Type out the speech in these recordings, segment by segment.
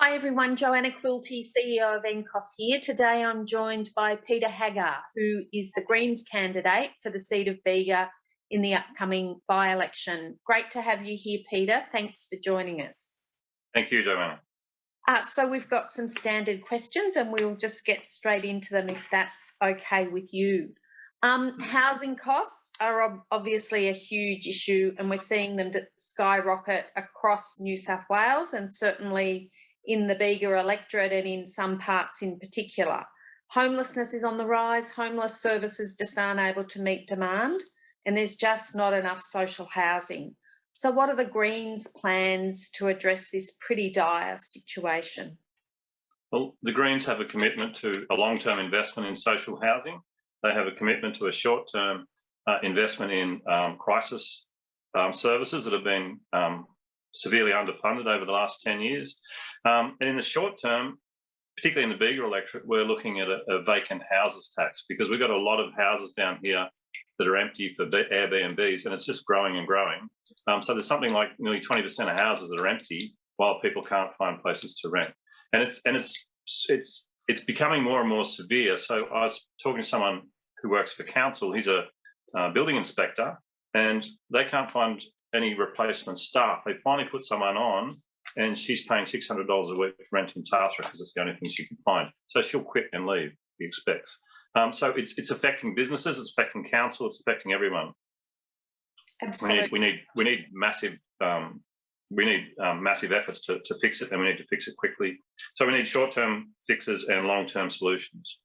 Hi everyone, Joanna Quilty, CEO of NCOS here. Today I'm joined by Peter Haggar, who is the Greens candidate for the seat of Bega in the upcoming by-election. Great to have you here, Peter. Thanks for joining us. Thank you, Joanna. So we've got some standard questions and we'll just get straight into them if that's okay with you. Housing costs are obviously a huge issue and we're seeing them skyrocket across New South Wales and certainly in the Bega electorate and in some parts in particular. Homelessness is on the rise, homeless services just aren't able to meet demand, and there's just not enough social housing. So what are the Greens' plans to address this pretty dire situation? Well, the Greens have a commitment to a long-term investment in social housing. They have a commitment to a short-term investment in crisis services that have been severely underfunded over the last 10 years. And in the short term, particularly in the Bega electorate, we're looking at a vacant houses tax because we've got a lot of houses down here that are empty for Airbnbs, and it's just growing and growing. So there's something like nearly 20% of houses that are empty while people can't find places to rent, and it's becoming more and more severe. So I was talking to someone who works for council. He's a building inspector, and they can't find any replacement staff. They finally put someone on, and she's paying $600 a week for rent in Tathra because it's the only thing she can find. So she'll quit and leave, he expects. So it's affecting businesses, it's affecting council, it's affecting everyone. Absolutely. We need massive massive efforts to fix it, and we need to fix it quickly. So we need short-term fixes and long-term solutions.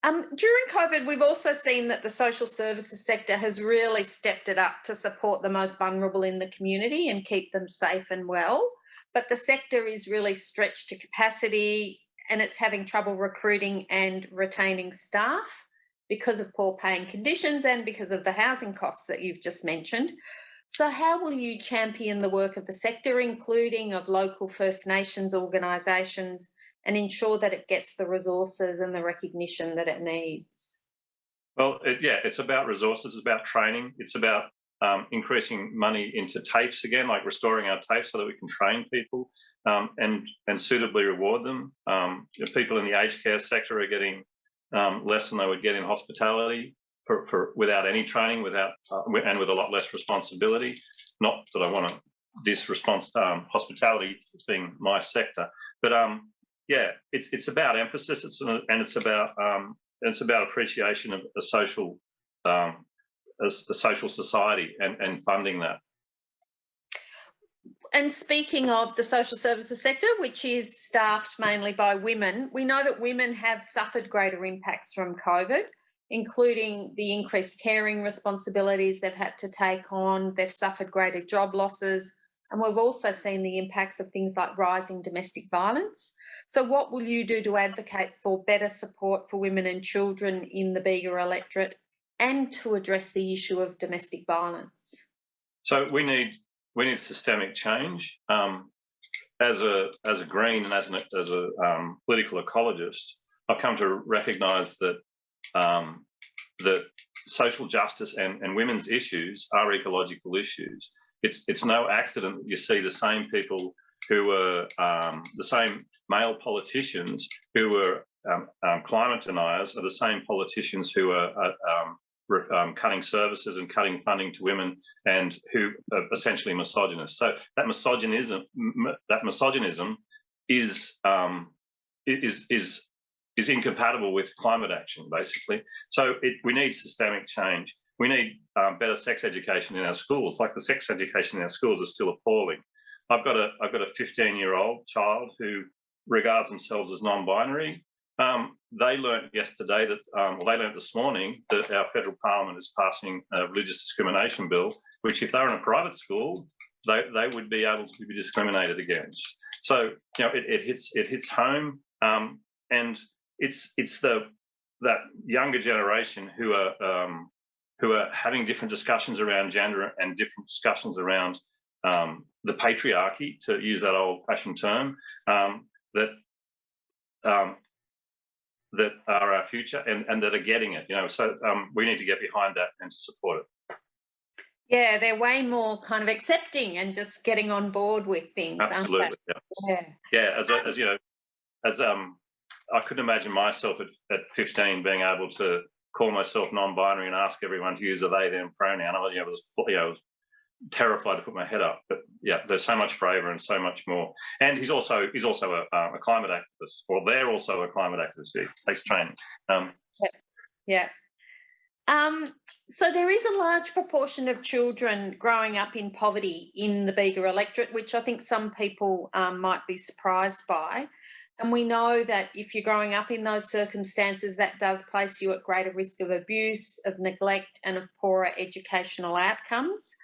During COVID, we've also seen that the social services sector has really stepped it up to support the most vulnerable in the community and keep them safe and well. But the sector is really stretched to capacity and it's having trouble recruiting and retaining staff because of poor paying conditions and because of the housing costs that you've just mentioned. So how will you champion the work of the sector, including of local First Nations organisations, and ensure that it gets the resources and the recognition that it needs? Well, it's about resources, it's about training, it's about increasing money into TAFEs again, like restoring our TAFEs so that we can train people and suitably reward them. People in the aged care sector are getting less than they would get in hospitality for without any training, and with a lot less responsibility. Not that I want to hospitality as being my sector, but it's about emphasis. It's about appreciation of a social society and funding that. And speaking of the social services sector, which is staffed mainly by women, we know that women have suffered greater impacts from COVID, including the increased caring responsibilities they've had to take on. They've suffered greater job losses. And we've also seen the impacts of things like rising domestic violence. So what will you do to advocate for better support for women and children in the Bega electorate and to address the issue of domestic violence? So we need systemic change. As a Green and as a political ecologist, I've come to recognise that that social justice and women's issues are ecological issues. It's no accident that you see the same people who were the same male politicians who were climate deniers are the same politicians who are cutting services and cutting funding to women and who are essentially misogynists. So that misogynism is incompatible with climate action, basically. So we need systemic change. We need better sex education in our schools. Like, the sex education in our schools is still appalling. I've got a 15-year-old child who regards themselves as non-binary. They learnt yesterday that, they learnt this morning that our federal parliament is passing a religious discrimination bill, which, if they're in a private school, they would be able to be discriminated against. So it hits home, and it's that younger generation who are having different discussions around gender and different discussions around the patriarchy, to use that old-fashioned term, that are our future and that are getting it. So we need to get behind that and to support it. Yeah, they're way more kind of accepting and just getting on board with things, aren't Absolutely, yeah. they? Yeah. Yeah, as you know, as I couldn't imagine myself at 15 being able to call myself non-binary and ask everyone to use a they them pronoun. I was terrified to put my head up. But yeah, there's so much braver and so much more. And he's also a climate activist, or they're also a climate activist. He takes training. Yeah. Yeah. So there is a large proportion of children growing up in poverty in the Bega electorate, which I think some people might be surprised by. And we know that if you're growing up in those circumstances, that does place you at greater risk of abuse, of neglect, and of poorer educational outcomes.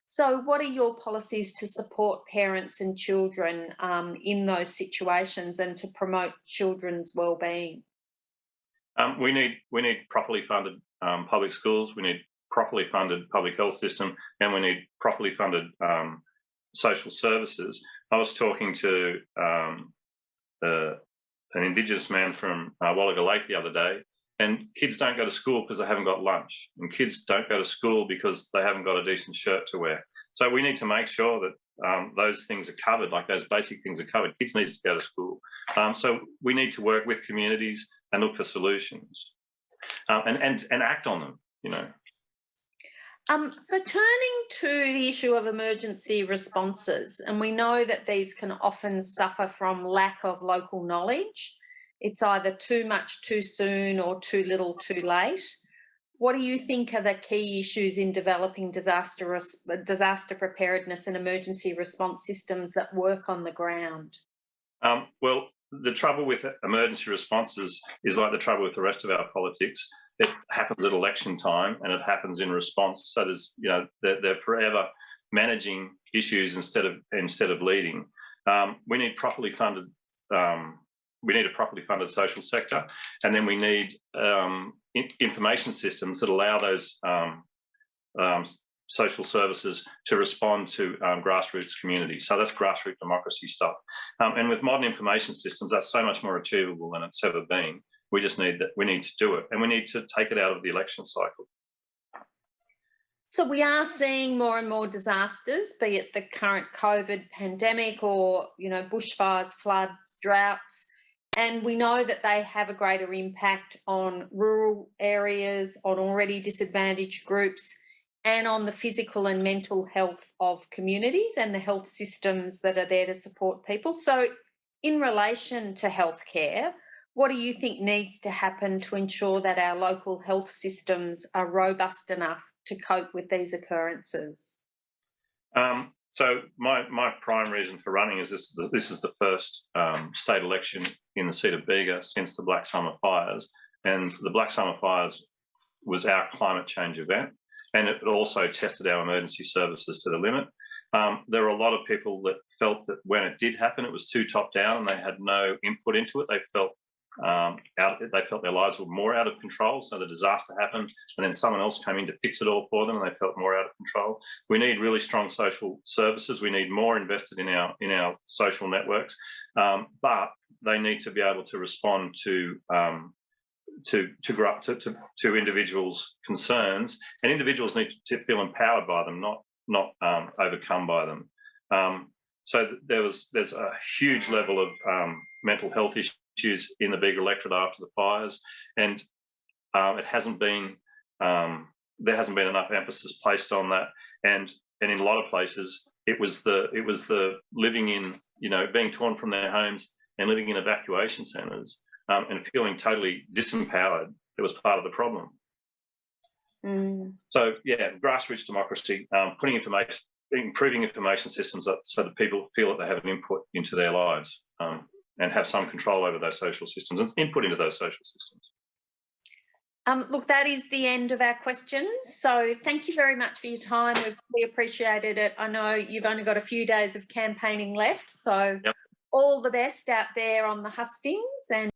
So, what are your policies to support parents and children in those situations and to promote children's well-being? We need properly funded public schools. We need properly funded public health system, and we need properly funded social services. I was talking to uh, an Indigenous man from Wallaga Lake the other day, and kids don't go to school because they haven't got lunch, and kids don't go to school because they haven't got a decent shirt to wear. So we need to make sure that those things are covered, like those basic things are covered. Kids need to go to school. So we need to work with communities and look for solutions and act on them, you know. So turning to the issue of emergency responses, and we know that these can often suffer from lack of local knowledge. It's either too much too soon or too little too late. What do you think are the key issues in developing disaster preparedness and emergency response systems that work on the ground? Well, the trouble with emergency responses is like the trouble with the rest of our politics. It happens at election time and it happens in response. So they're forever managing issues instead of leading. We need properly funded. We need a properly funded social sector, and then we need information systems that allow those um, social services to respond to grassroots communities. So that's grassroots democracy stuff. And with modern information systems, that's so much more achievable than it's ever been. We just need that. We need to do it, and we need to take it out of the election cycle. So we are seeing more and more disasters, be it the current COVID pandemic or, bushfires, floods, droughts. And we know that they have a greater impact on rural areas, on already disadvantaged groups, and on the physical and mental health of communities and the health systems that are there to support people. So, in relation to healthcare, what do you think needs to happen to ensure that our local health systems are robust enough to cope with these occurrences? So my prime reason for running is this is the first state election in the seat of Bega since the Black Summer Fires, and the Black Summer Fires was our climate change event, and it also tested our emergency services to the limit. There were a lot of people that felt that when it did happen, it was too top down, and they had no input into it. They felt their lives were more out of control. So the disaster happened, and then someone else came in to fix it all for them, and they felt more out of control. We need really strong social services. We need more invested in our social networks, but they need to be able to respond to individuals' concerns, and individuals need to feel empowered by them, not overcome by them. So there's a huge level of mental health issues in the Bega electorate after the fires, and it hasn't been there hasn't been enough emphasis placed on that, and in a lot of places it was the living in, being torn from their homes and living in evacuation centres and feeling totally disempowered that was part of the problem. So yeah, grassroots democracy, improving information systems so that people feel that they have an input into their lives and have some control over those social systems and input into those social systems. Look, that is the end of our questions. So thank you very much for your time. We've really appreciated it. I know you've only got a few days of campaigning left, so Yep. all the best out there on the hustings, and